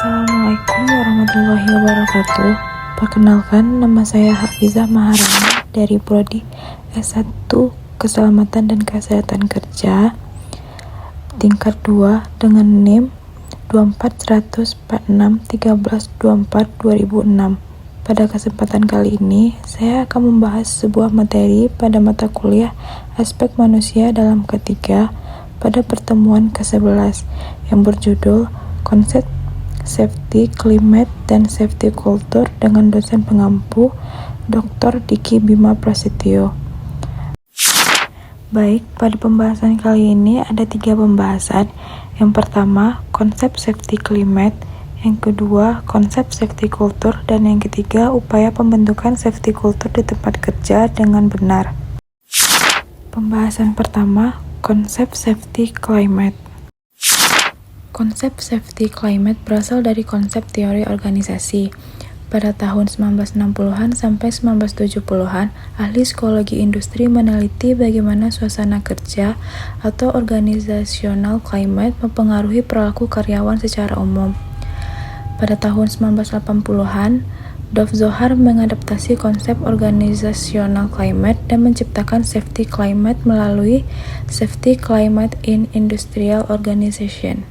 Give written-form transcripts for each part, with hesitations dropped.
Assalamualaikum warahmatullahi wabarakatuh. Perkenalkan, nama saya Hafizah Maharani dari Prodi S1 Keselamatan dan Kesehatan Kerja tingkat 2 dengan NIM 2414613242006. Pada kesempatan kali ini, saya akan membahas sebuah materi pada mata kuliah Aspek Manusia dalam ketiga pada pertemuan ke-11 yang berjudul Konsep Safety Climate dan Safety Culture dengan dosen pengampu Dr. Diki Bima Prasetyo. Baik, pada pembahasan kali ini ada 3 pembahasan. Yang pertama, konsep safety climate, yang kedua, konsep safety culture, dan yang ketiga, upaya pembentukan safety culture di tempat kerja dengan benar. Pembahasan pertama, konsep safety climate. Konsep safety climate berasal dari konsep teori organisasi. Pada tahun 1960-an sampai 1970-an, ahli psikologi industri meneliti bagaimana suasana kerja atau organizational climate mempengaruhi perilaku karyawan secara umum. Pada tahun 1980-an, Dov Zohar mengadaptasi konsep organizational climate dan menciptakan safety climate melalui Safety Climate in Industrial Organization.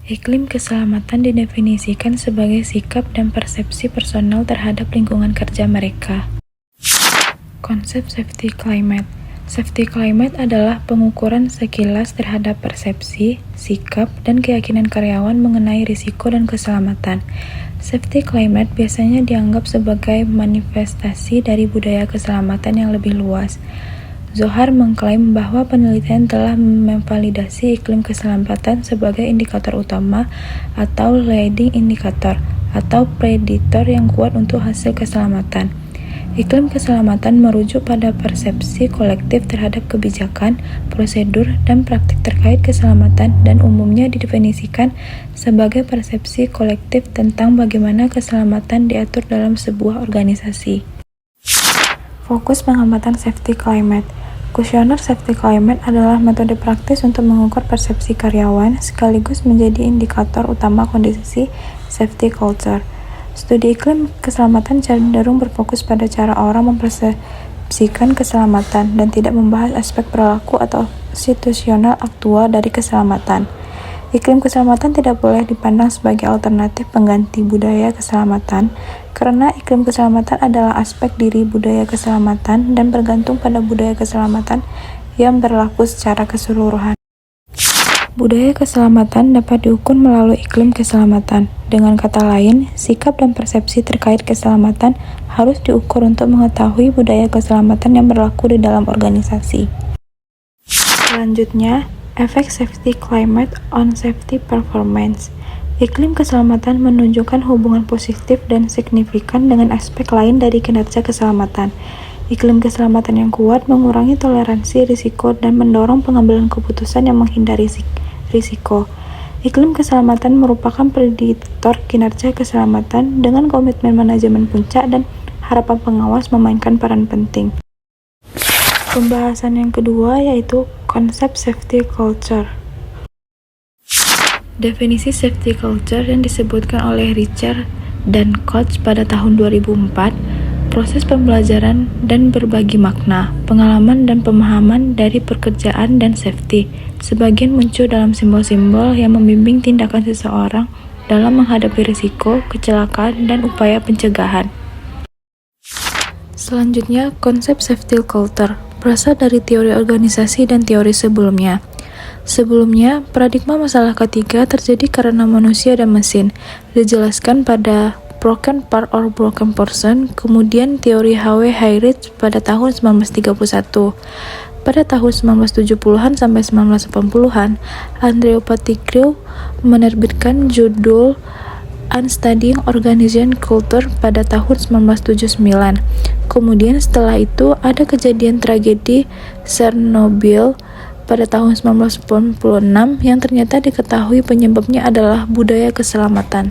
Iklim keselamatan didefinisikan sebagai sikap dan persepsi personel terhadap lingkungan kerja mereka. Konsep safety climate. Safety climate adalah pengukuran sekilas terhadap persepsi, sikap, dan keyakinan karyawan mengenai risiko dan keselamatan. Safety climate biasanya dianggap sebagai manifestasi dari budaya keselamatan yang lebih luas. Zohar mengklaim bahwa penelitian telah memvalidasi iklim keselamatan sebagai indikator utama atau leading indicator atau prediktor yang kuat untuk hasil keselamatan. Iklim keselamatan merujuk pada persepsi kolektif terhadap kebijakan, prosedur, dan praktik terkait keselamatan dan umumnya didefinisikan sebagai persepsi kolektif tentang bagaimana keselamatan diatur dalam sebuah organisasi. Fokus pengamatan safety climate. Kuesioner safety climate adalah metode praktis untuk mengukur persepsi karyawan sekaligus menjadi indikator utama kondisi safety culture. Studi iklim keselamatan cenderung berfokus pada cara orang mempersepsikan keselamatan dan tidak membahas aspek perilaku atau situasional aktual dari keselamatan. Iklim keselamatan tidak boleh dipandang sebagai alternatif pengganti budaya keselamatan, karena iklim keselamatan adalah aspek diri budaya keselamatan dan bergantung pada budaya keselamatan yang berlaku secara keseluruhan. Budaya keselamatan dapat diukur melalui iklim keselamatan. Dengan kata lain, sikap dan persepsi terkait keselamatan harus diukur untuk mengetahui budaya keselamatan yang berlaku di dalam organisasi. Selanjutnya, efek safety climate on safety performance. Iklim keselamatan menunjukkan hubungan positif dan signifikan dengan aspek lain dari kinerja keselamatan. Iklim keselamatan yang kuat mengurangi toleransi risiko dan mendorong pengambilan keputusan yang menghindari risiko. Iklim keselamatan merupakan prediktor kinerja keselamatan dengan komitmen manajemen puncak dan harapan pengawas memainkan peran penting. Pembahasan yang kedua yaitu konsep safety culture. Definisi safety culture yang disebutkan oleh Richard dan Koch pada tahun 2004, proses pembelajaran dan berbagi makna, pengalaman dan pemahaman dari pekerjaan dan safety. Sebagian muncul dalam simbol-simbol yang membimbing tindakan seseorang dalam menghadapi risiko, kecelakaan, dan upaya pencegahan. Selanjutnya, konsep safety culture berasal dari teori organisasi dan teori sebelumnya. Sebelumnya, paradigma masalah ketiga terjadi karena manusia dan mesin, dijelaskan pada broken part or broken person, kemudian teori H.W. Heinrich pada tahun 1931. Pada tahun 1970-an sampai 1980-an, Andreu Paticrio menerbitkan judul Unstudying Organization Culture pada tahun 1979. Kemudian setelah itu ada kejadian tragedi Chernobyl pada tahun 1996 yang ternyata diketahui penyebabnya adalah budaya keselamatan.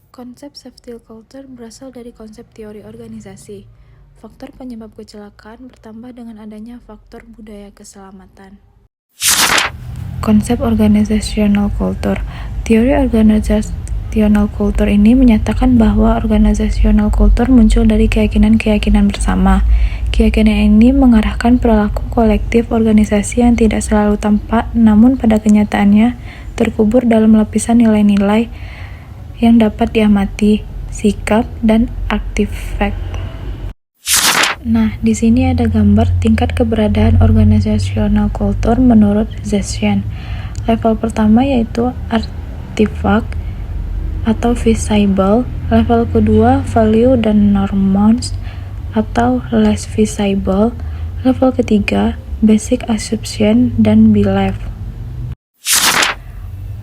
Konsep safety culture berasal dari konsep teori organisasi. Faktor penyebab kecelakaan bertambah dengan adanya faktor budaya keselamatan. Konsep organizational culture. Teori organizational culture ini menyatakan bahwa organizational culture muncul dari keyakinan-keyakinan bersama. Keyakinan ini mengarahkan perilaku kolektif organisasi yang tidak selalu tampak, namun pada kenyataannya terkubur dalam lapisan nilai-nilai yang dapat diamati, sikap, dan artifak. Nah, di sini ada gambar tingkat keberadaan organizational culture menurut Zeshan. Level pertama yaitu artifak atau visible, level kedua value dan norms atau less visible, level ketiga basic assumption dan belief.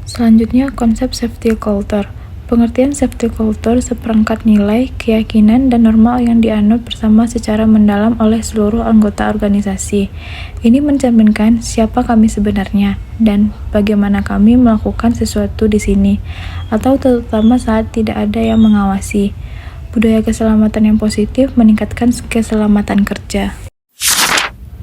Selanjutnya konsep safety culture. Pengertian safety culture seperangkat nilai, keyakinan, dan norma yang dianut bersama secara mendalam oleh seluruh anggota organisasi. Ini mencerminkan siapa kami sebenarnya dan bagaimana kami melakukan sesuatu di sini, atau terutama saat tidak ada yang mengawasi. Budaya keselamatan yang positif meningkatkan keselamatan kerja.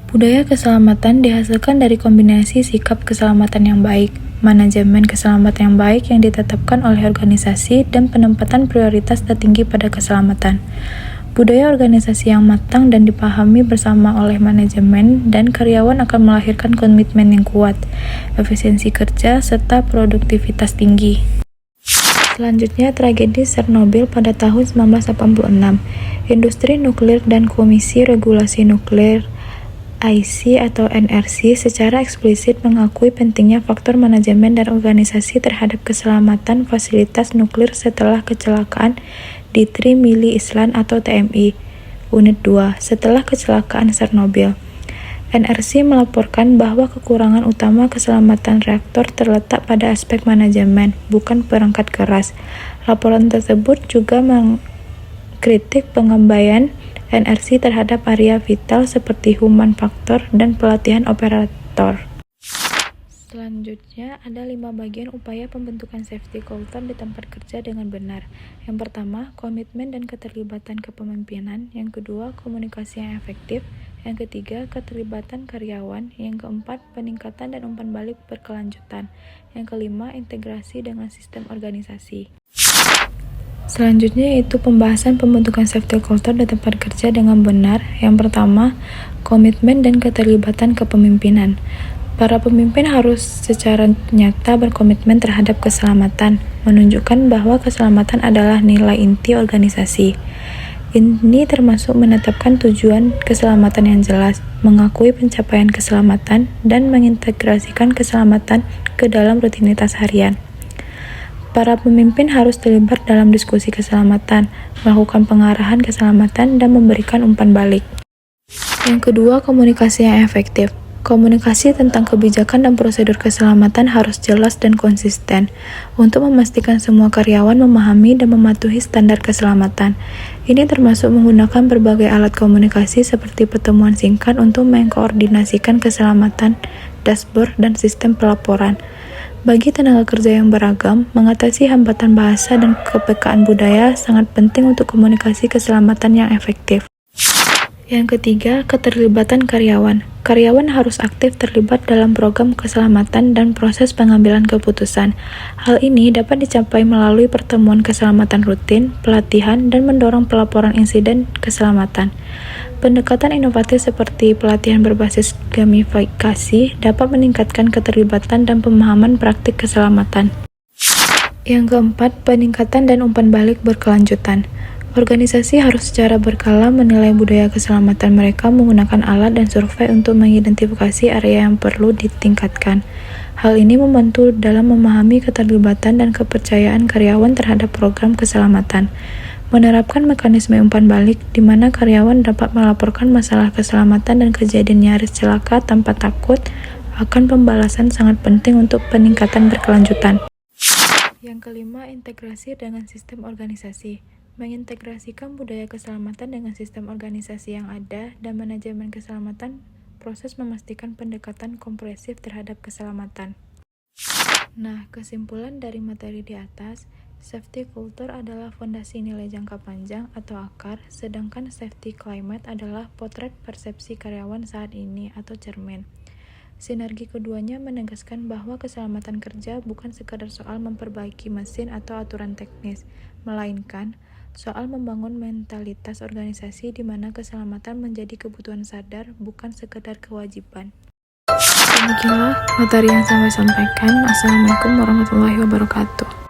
Budaya keselamatan dihasilkan dari kombinasi sikap keselamatan yang baik, manajemen keselamatan yang baik yang ditetapkan oleh organisasi, dan penempatan prioritas tertinggi pada keselamatan. Budaya organisasi yang matang dan dipahami bersama oleh manajemen dan karyawan akan melahirkan komitmen yang kuat, efisiensi kerja, serta produktivitas tinggi. Selanjutnya, tragedi Chernobyl pada tahun 1986. Industri nuklir dan Komisi Regulasi Nuklir IC atau NRC secara eksplisit mengakui pentingnya faktor manajemen dan organisasi terhadap keselamatan fasilitas nuklir setelah kecelakaan di Trimili Island atau TMI, Unit 2, setelah kecelakaan Chernobyl. NRC melaporkan bahwa kekurangan utama keselamatan reaktor terletak pada aspek manajemen, bukan perangkat keras. Laporan tersebut juga mengkritik pengabaian NRC terhadap area vital seperti human factor dan pelatihan operator. Selanjutnya, ada 5 bagian upaya pembentukan safety culture di tempat kerja dengan benar. Yang pertama, komitmen dan keterlibatan kepemimpinan. Yang kedua, komunikasi yang efektif. Yang ketiga, keterlibatan karyawan. Yang keempat, peningkatan dan umpan balik berkelanjutan. Yang kelima, integrasi dengan sistem organisasi. Selanjutnya yaitu pembahasan pembentukan safety culture di tempat kerja dengan benar. Yang pertama, komitmen dan keterlibatan kepemimpinan. Para pemimpin harus secara nyata berkomitmen terhadap keselamatan, menunjukkan bahwa keselamatan adalah nilai inti organisasi. Ini termasuk menetapkan tujuan keselamatan yang jelas, mengakui pencapaian keselamatan, dan mengintegrasikan keselamatan ke dalam rutinitas harian. Para pemimpin harus terlibat dalam diskusi keselamatan, melakukan pengarahan keselamatan, dan memberikan umpan balik. Yang kedua, komunikasi yang efektif. Komunikasi tentang kebijakan dan prosedur keselamatan harus jelas dan konsisten untuk memastikan semua karyawan memahami dan mematuhi standar keselamatan. Ini termasuk menggunakan berbagai alat komunikasi seperti pertemuan singkat untuk mengkoordinasikan keselamatan, dashboard, dan sistem pelaporan. Bagi tenaga kerja yang beragam, mengatasi hambatan bahasa dan kepekaan budaya sangat penting untuk komunikasi keselamatan yang efektif. Yang ketiga, keterlibatan karyawan. Karyawan harus aktif terlibat dalam program keselamatan dan proses pengambilan keputusan. Hal ini dapat dicapai melalui pertemuan keselamatan rutin, pelatihan, dan mendorong pelaporan insiden keselamatan. Pendekatan inovatif seperti pelatihan berbasis gamifikasi dapat meningkatkan keterlibatan dan pemahaman praktik keselamatan. Yang keempat, peningkatan dan umpan balik berkelanjutan. Organisasi harus secara berkala menilai budaya keselamatan mereka menggunakan alat dan survei untuk mengidentifikasi area yang perlu ditingkatkan. Hal ini membantu dalam memahami keterlibatan dan kepercayaan karyawan terhadap program keselamatan. Menerapkan mekanisme umpan balik di mana karyawan dapat melaporkan masalah keselamatan dan kejadian nyaris celaka tanpa takut akan pembalasan sangat penting untuk peningkatan berkelanjutan. Yang kelima, integrasi dengan sistem organisasi. Mengintegrasikan budaya keselamatan dengan sistem organisasi yang ada dan manajemen keselamatan, proses memastikan pendekatan komprehensif terhadap keselamatan. Nah, kesimpulan dari materi di atas, safety culture adalah fondasi nilai jangka panjang atau akar, sedangkan safety climate adalah potret persepsi karyawan saat ini atau cermin. Sinergi keduanya menegaskan bahwa keselamatan kerja bukan sekadar soal memperbaiki mesin atau aturan teknis, melainkan soal membangun mentalitas organisasi di mana keselamatan menjadi kebutuhan sadar, bukan sekedar kewajiban. Demikianlah materi yang saya sampaikan. Assalamualaikum warahmatullahi wabarakatuh.